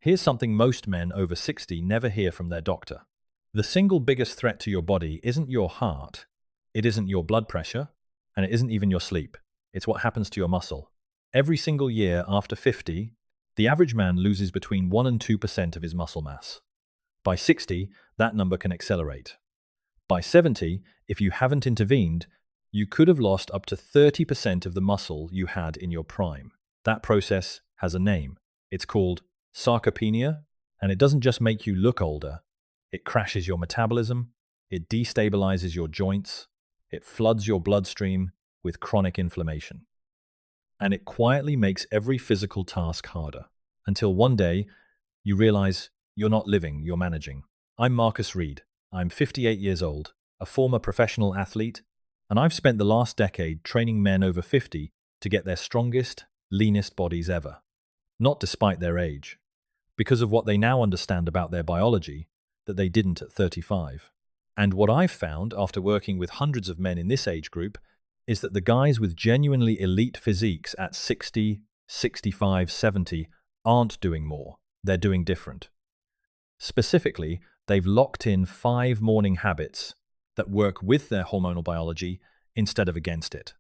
Here's something most men over 60 never hear from their doctor. The single biggest threat to your body isn't your heart, it isn't your blood pressure, and it isn't even your sleep. It's what happens to your muscle. Every single year after 50, the average man loses between 1 and 2% of his muscle mass. By 60, that number can accelerate. By 70, if you haven't intervened, you could have lost up to 30% of the muscle you had in your prime. That process has a name. It's called sarcopenia, and it doesn't just make you look older. It crashes your metabolism, it destabilizes your joints, it floods your bloodstream with chronic inflammation. And it quietly makes every physical task harder, until one day you realize you're not living, you're managing. I'm Marcus Reid. I'm 58 years old, a former professional athlete, and I've spent the last decade training men over 50 to get their strongest, leanest bodies ever. Not despite their age, because of what they now understand about their biology that they didn't at 35. And what I've found after working with hundreds of men in this age group is that the guys with genuinely elite physiques at 60, 65, 70 aren't doing more, they're doing different. Specifically, they've locked in 5 morning habits that work with their hormonal biology instead of against it.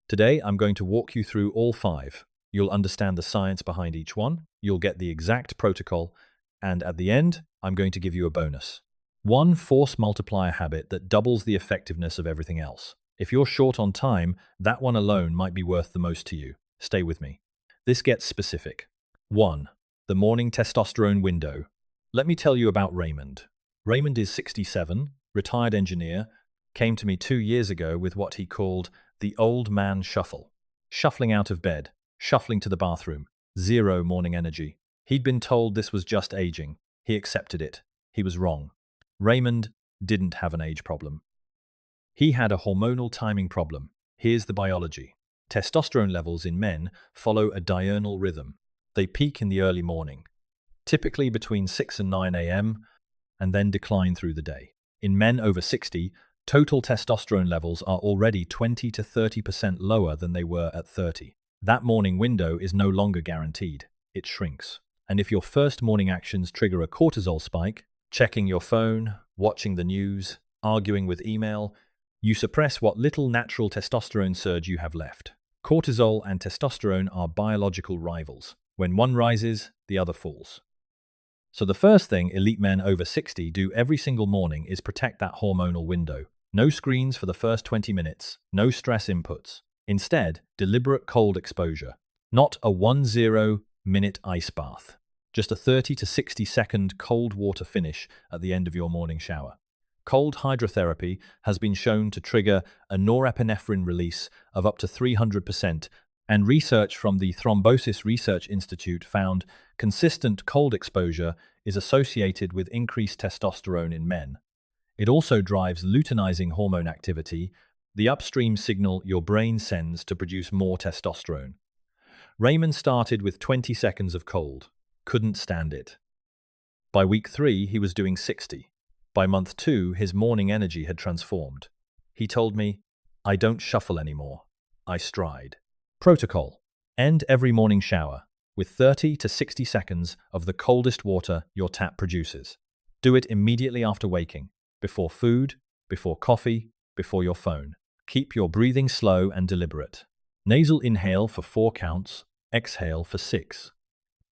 Today, I'm going to walk you through all 5. You'll understand the science behind each one, you'll get the exact protocol, and at the end, I'm going to give you a bonus. One force multiplier habit that doubles the effectiveness of everything else. If you're short on time, that one alone might be worth the most to you. Stay with me. This gets specific. 1. The morning testosterone window. Let me tell you about Raymond. Raymond is 67, retired engineer, came to me 2 years ago with what he called the old man shuffle. Shuffling out of bed, shuffling to the bathroom, zero morning energy. He'd been told this was just aging. He accepted it. He was wrong. Raymond didn't have an age problem. He had a hormonal timing problem. Here's the biology. Testosterone levels in men follow a diurnal rhythm. They peak in the early morning, typically between 6 and 9 a.m., and then decline through the day. In men over 60, total testosterone levels are already 20 to 30% lower than they were at 30. That morning window is no longer guaranteed. It shrinks. And if your first morning actions trigger a cortisol spike, checking your phone, watching the news, arguing with email, you suppress what little natural testosterone surge you have left. Cortisol and testosterone are biological rivals. When one rises, the other falls. So the first thing elite men over 60 do every single morning is protect that hormonal window. No screens for the first 20 minutes, no stress inputs. Instead, deliberate cold exposure. Not a 10-minute ice bath. Just a 30 to 60 second cold water finish at the end of your morning shower. Cold hydrotherapy has been shown to trigger a norepinephrine release of up to 300%, and research from the Thrombosis Research Institute found consistent cold exposure is associated with increased testosterone in men. It also drives luteinizing hormone activity, the upstream signal your brain sends to produce more testosterone. Raymond started with 20 seconds of cold. Couldn't stand it. By week 3, he was doing 60. By month 2, his morning energy had transformed. He told me, "I don't shuffle anymore. I stride." Protocol. End every morning shower with 30 to 60 seconds of the coldest water your tap produces. Do it immediately after waking, before food, before coffee, before your phone. Keep your breathing slow and deliberate. Nasal inhale for 4 counts, exhale for 6.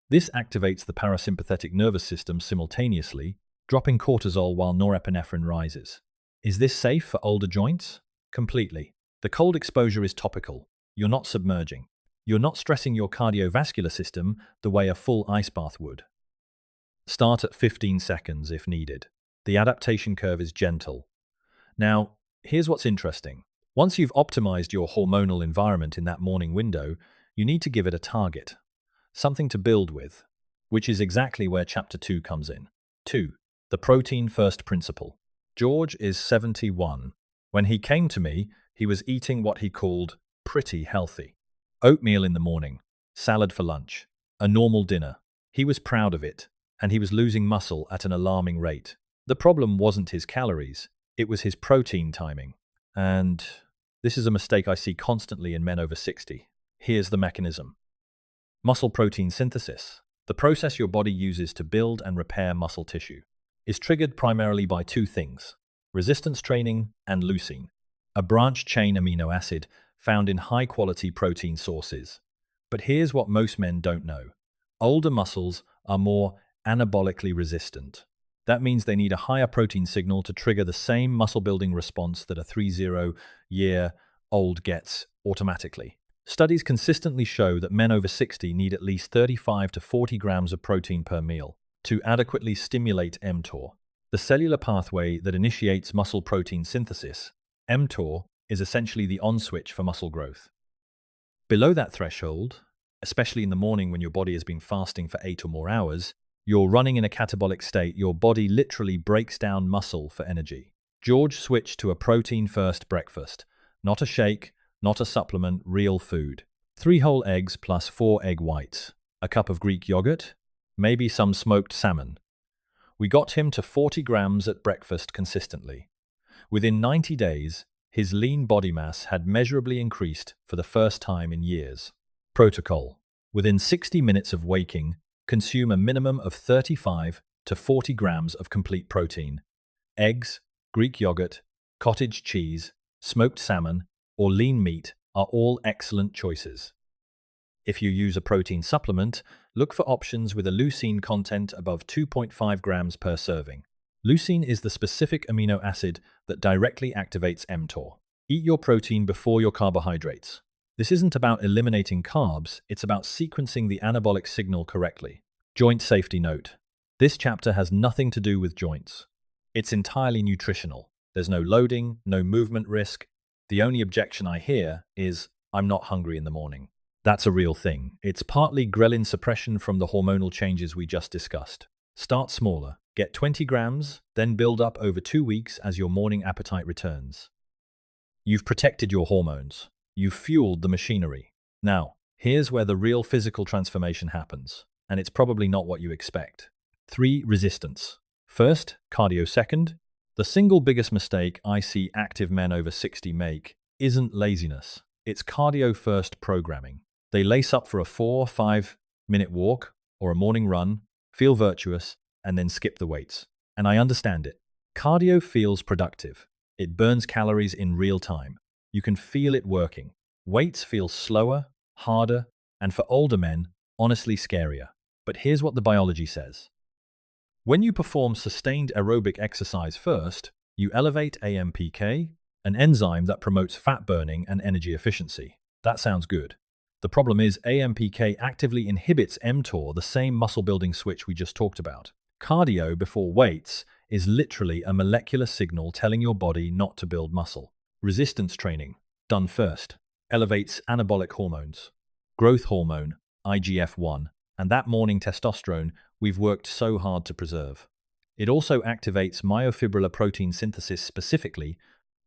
This activates the parasympathetic nervous system simultaneously, dropping cortisol while norepinephrine rises. Is this safe for older joints? Completely. The cold exposure is topical. You're not submerging. You're not stressing your cardiovascular system the way a full ice bath would. Start at 15 seconds if needed. The adaptation curve is gentle. Now, here's what's interesting. Once you've optimized your hormonal environment in that morning window, you need to give it a target. Something to build with, which is exactly where Chapter 2 comes in. 2. The protein first principle. George is 71. When he came to me, he was eating what he called pretty healthy. Oatmeal in the morning, salad for lunch, a normal dinner. He was proud of it, and he was losing muscle at an alarming rate. The problem wasn't his calories, it was his protein timing. And this is a mistake I see constantly in men over 60. Here's the mechanism. Muscle protein synthesis. The process your body uses to build and repair muscle tissue is triggered primarily by two things: resistance training and leucine, a branch-chain amino acid found in high-quality protein sources. But here's what most men don't know. Older muscles are more anabolically resistant. That means they need a higher protein signal to trigger the same muscle-building response that a 30-year-old gets automatically. Studies consistently show that men over 60 need at least 35 to 40 grams of protein per meal to adequately stimulate mTOR, the cellular pathway that initiates muscle protein synthesis. mTOR is essentially the on switch for muscle growth. Below that threshold, especially in the morning when your body has been fasting for 8 or more hours, you're running in a catabolic state. Your body literally breaks down muscle for energy. George switched to a protein-first breakfast, not a shake, not a supplement, real food. 3 whole eggs plus 4 egg whites, a cup of Greek yogurt, maybe some smoked salmon. We got him to 40 grams at breakfast consistently. Within 90 days, his lean body mass had measurably increased for the first time in years. Protocol: within 60 minutes of waking, consume a minimum of 35 to 40 grams of complete protein. Eggs, Greek yogurt, cottage cheese, smoked salmon, or lean meat are all excellent choices. If you use a protein supplement, look for options with a leucine content above 2.5 grams per serving. Leucine is the specific amino acid that directly activates mTOR. Eat your protein before your carbohydrates. This isn't about eliminating carbs, it's about sequencing the anabolic signal correctly. Joint safety note: this chapter has nothing to do with joints. It's entirely nutritional. There's no loading, no movement risk. The only objection I hear is, "I'm not hungry in the morning." That's a real thing. It's partly ghrelin suppression from the hormonal changes we just discussed. Start smaller. Get 20 grams, then build up over 2 weeks as your morning appetite returns. You've protected your hormones. You've fueled the machinery. Now, here's where the real physical transformation happens, and it's probably not what you expect. 3. Resistance. First, cardio second. The single biggest mistake I see active men over 60 make isn't laziness. It's cardio-first programming. They lace up for a 4 or 5 minute walk or a morning run, feel virtuous, and then skip the weights. And I understand it. Cardio feels productive. It burns calories in real time. You can feel it working. Weights feel slower, harder, and for older men, honestly scarier. But here's what the biology says. When you perform sustained aerobic exercise first, you elevate AMPK, an enzyme that promotes fat burning and energy efficiency. That sounds good. The problem is AMPK actively inhibits mTOR, the same muscle-building switch we just talked about. Cardio before weights is literally a molecular signal telling your body not to build muscle. Resistance training, done first, elevates anabolic hormones, growth hormone, IGF-1, and that morning testosterone we've worked so hard to preserve. It also activates myofibrillar protein synthesis, specifically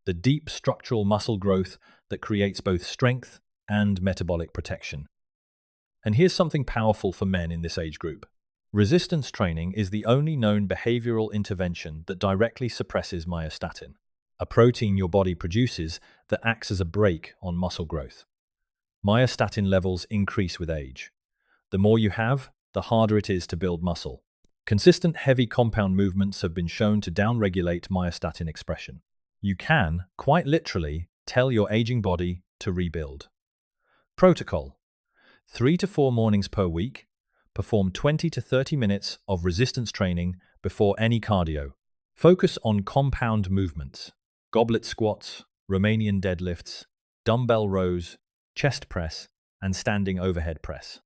the deep structural muscle growth that creates both strength and metabolic protection. And here's something powerful for men in this age group. Resistance training is the only known behavioral intervention that directly suppresses myostatin, a protein your body produces that acts as a brake on muscle growth. Myostatin levels increase with age. The more you have, the harder it is to build muscle. Consistent heavy compound movements have been shown to downregulate myostatin expression. You can, quite literally, tell your aging body to rebuild. Protocol: 3 to 4 mornings per week. Perform 20 to 30 minutes of resistance training before any cardio. Focus on compound movements: goblet squats, Romanian deadlifts, dumbbell rows, chest press, and standing overhead press.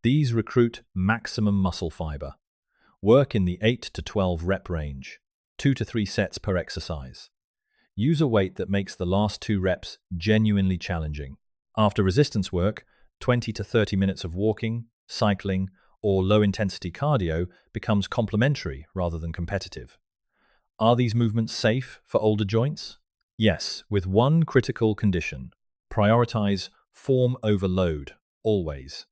These recruit maximum muscle fiber. Work in the 8 to 12 rep range, 2 to 3 sets per exercise. Use a weight that makes the last 2 reps genuinely challenging. After resistance work, 20 to 30 minutes of walking, cycling, or low-intensity cardio becomes complementary rather than competitive. Are these movements safe for older joints? Yes, with one critical condition: prioritize form over load, always.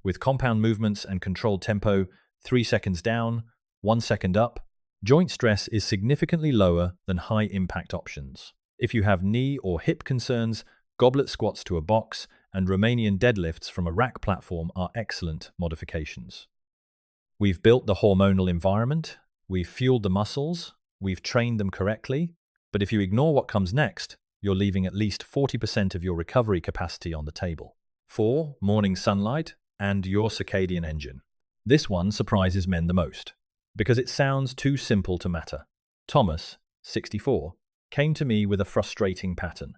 With compound movements and controlled tempo, 3 seconds down, 1 second up, joint stress is significantly lower than high-impact options. If you have knee or hip concerns, goblet squats to a box and Romanian deadlifts from a rack platform are excellent modifications. We've built the hormonal environment, we've fueled the muscles, we've trained them correctly, but if you ignore what comes next, you're leaving at least 40% of your recovery capacity on the table. 4. Morning sunlight and your circadian engine. This one surprises men the most, because it sounds too simple to matter. Thomas, 64, came to me with a frustrating pattern.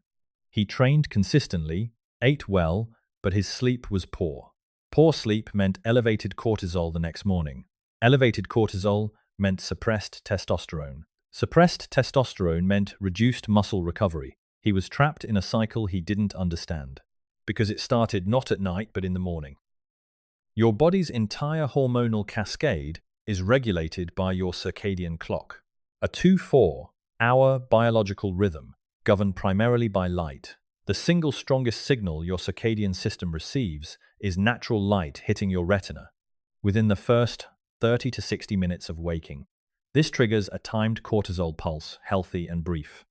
He trained consistently, ate well, but his sleep was poor. Poor sleep meant elevated cortisol the next morning. Elevated cortisol meant suppressed testosterone. Suppressed testosterone meant reduced muscle recovery. He was trapped in a cycle he didn't understand, because it started not at night but in the morning. Your body's entire hormonal cascade is regulated by your circadian clock, a 24-hour biological rhythm governed primarily by light. The single strongest signal your circadian system receives is natural light hitting your retina within the first 30 to 60 minutes of waking. This triggers a timed cortisol pulse, healthy and brief,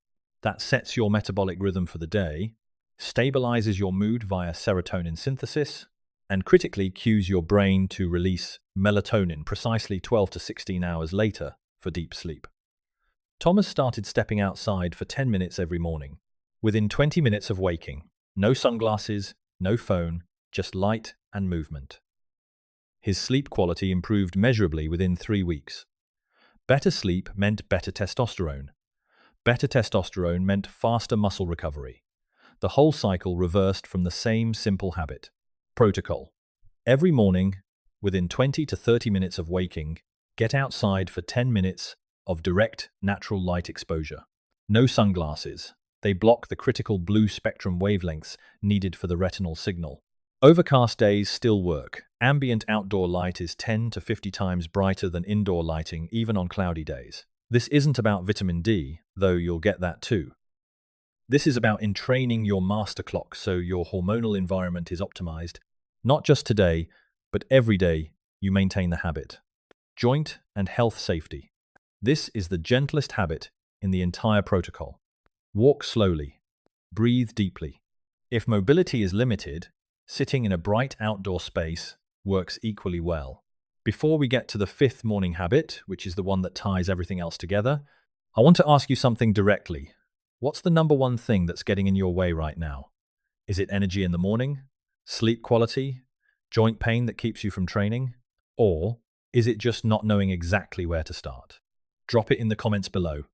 that sets your metabolic rhythm for the day, stabilizes your mood via serotonin synthesis, and critically cues your brain to release melatonin precisely 12 to 16 hours later for deep sleep. Thomas started stepping outside for 10 minutes every morning. Within 20 minutes of waking, no sunglasses, no phone, just light and movement. His sleep quality improved measurably within 3 weeks. Better sleep meant better testosterone. Better testosterone meant faster muscle recovery. The whole cycle reversed from the same simple habit. Protocol. Every morning, within 20 to 30 minutes of waking, get outside for 10 minutes of direct, natural light exposure. No sunglasses. They block the critical blue spectrum wavelengths needed for the retinal signal. Overcast days still work. Ambient outdoor light is 10 to 50 times brighter than indoor lighting, even on cloudy days. This isn't about vitamin D, though you'll get that too. This is about entraining your master clock so your hormonal environment is optimized, not just today, but every day you maintain the habit. Joint and health safety. This is the gentlest habit in the entire protocol. Walk slowly. Breathe deeply. If mobility is limited, sitting in a bright outdoor space works equally well. Before we get to the 5th morning habit, which is the one that ties everything else together, I want to ask you something directly. What's the number one thing that's getting in your way right now? Is it energy in the morning? Sleep quality? Joint pain that keeps you from training? Or is it just not knowing exactly where to start? Drop it in the comments below.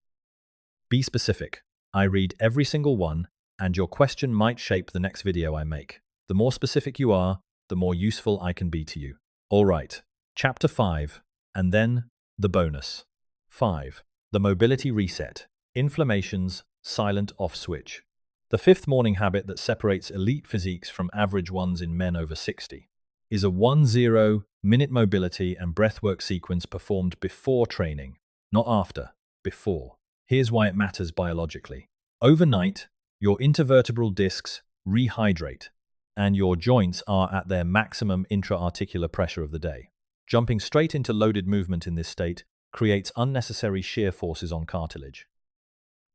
Be specific. I read every single one, and your question might shape the next video I make. The more specific you are, the more useful I can be to you. All right, Chapter 5, and then the bonus. 5. The mobility reset. Inflammation's silent off switch. The 5th morning habit that separates elite physiques from average ones in men over 60 is a 10-minute mobility and breathwork sequence performed before training, not after, before. Here's why it matters biologically. Overnight, your intervertebral discs rehydrate, and your joints are at their maximum intra-articular pressure of the day. Jumping straight into loaded movement in this state creates unnecessary shear forces on cartilage.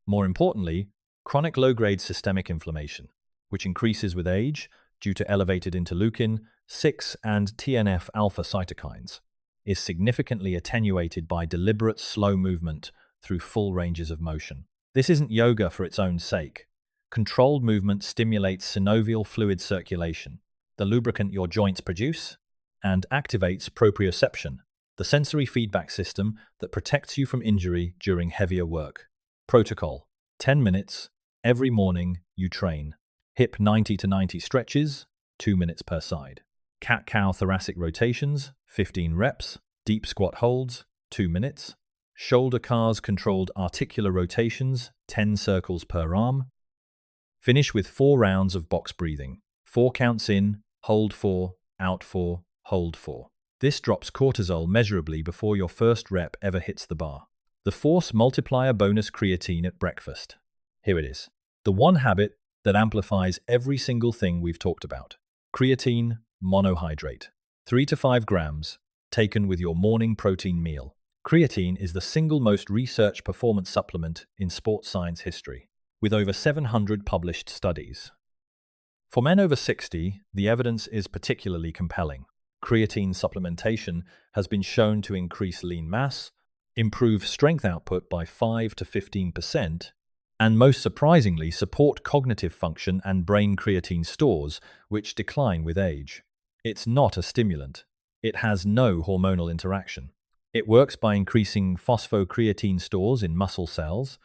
More importantly, chronic low-grade systemic inflammation, which increases with age due to elevated interleukin-6 and TNF-alpha cytokines, is significantly attenuated by deliberate slow movement through full ranges of motion. This isn't yoga for its own sake. Controlled movement stimulates synovial fluid circulation, the lubricant your joints produce, and activates proprioception, the sensory feedback system that protects you from injury during heavier work. Protocol. 10 minutes. Every morning you train. Hip 90 to 90 stretches, 2 minutes per side. Cat-cow thoracic rotations, 15 reps. Deep squat holds, 2 minutes. Shoulder cars controlled articular rotations, 10 circles per arm. Finish with 4 rounds of box breathing. 4 counts in, hold 4, out 4, hold 4. This drops cortisol measurably before your first rep ever hits the bar. The Force Multiplier bonus creatine at breakfast. Here it is. The one habit that amplifies every single thing we've talked about. Creatine monohydrate. 3 to 5 grams, taken with your morning protein meal. Creatine is the single most researched performance supplement in sports science history, with over 700 published studies. For men over 60, the evidence is particularly compelling. Creatine supplementation has been shown to increase lean mass, improve strength output by 5 to 15%, and most surprisingly support cognitive function and brain creatine stores, which decline with age. It's not a stimulant. It has no hormonal interaction. It works by increasing phosphocreatine stores in muscle cells,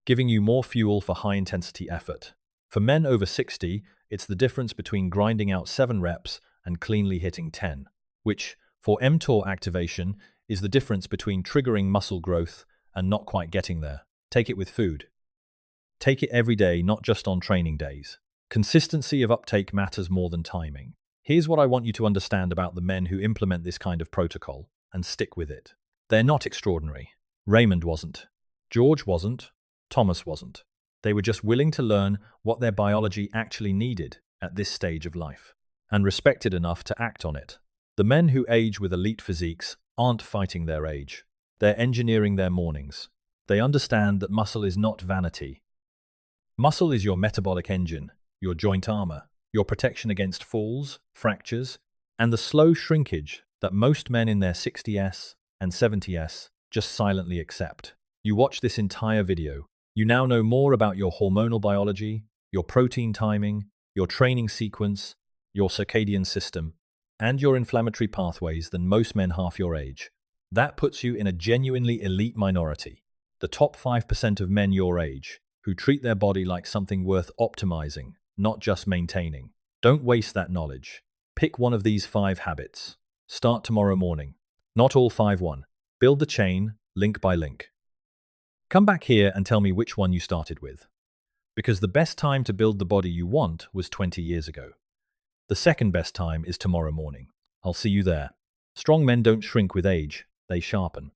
giving you more fuel for high-intensity effort. For men over 60, it's the difference between grinding out 7 reps and cleanly hitting 10, which, for mTOR activation, is the difference between triggering muscle growth and not quite getting there. Take it with food. Take it every day, not just on training days. Consistency of uptake matters more than timing. Here's what I want you to understand about the men who implement this kind of protocol and stick with it. They're not extraordinary. Raymond wasn't. George wasn't. Thomas wasn't. They were just willing to learn what their biology actually needed at this stage of life, and respected enough to act on it. The men who age with elite physiques aren't fighting their age. They're engineering their mornings. They understand that muscle is not vanity. Muscle is your metabolic engine, your joint armor, your protection against falls, fractures, and the slow shrinkage that most men in their 60s and 70s just silently accept. You watch this entire video. You now know more about your hormonal biology, your protein timing, your training sequence, your circadian system, and your inflammatory pathways than most men half your age. That puts you in a genuinely elite minority, the top 5% of men your age, who treat their body like something worth optimizing, not just maintaining. Don't waste that knowledge. Pick one of these 5 habits. Start tomorrow morning. Not all 5 one. Build the chain, link by link. Come back here and tell me which one you started with. Because the best time to build the body you want was 20 years ago. The second best time is tomorrow morning. I'll see you there. Strong men don't shrink with age, they sharpen.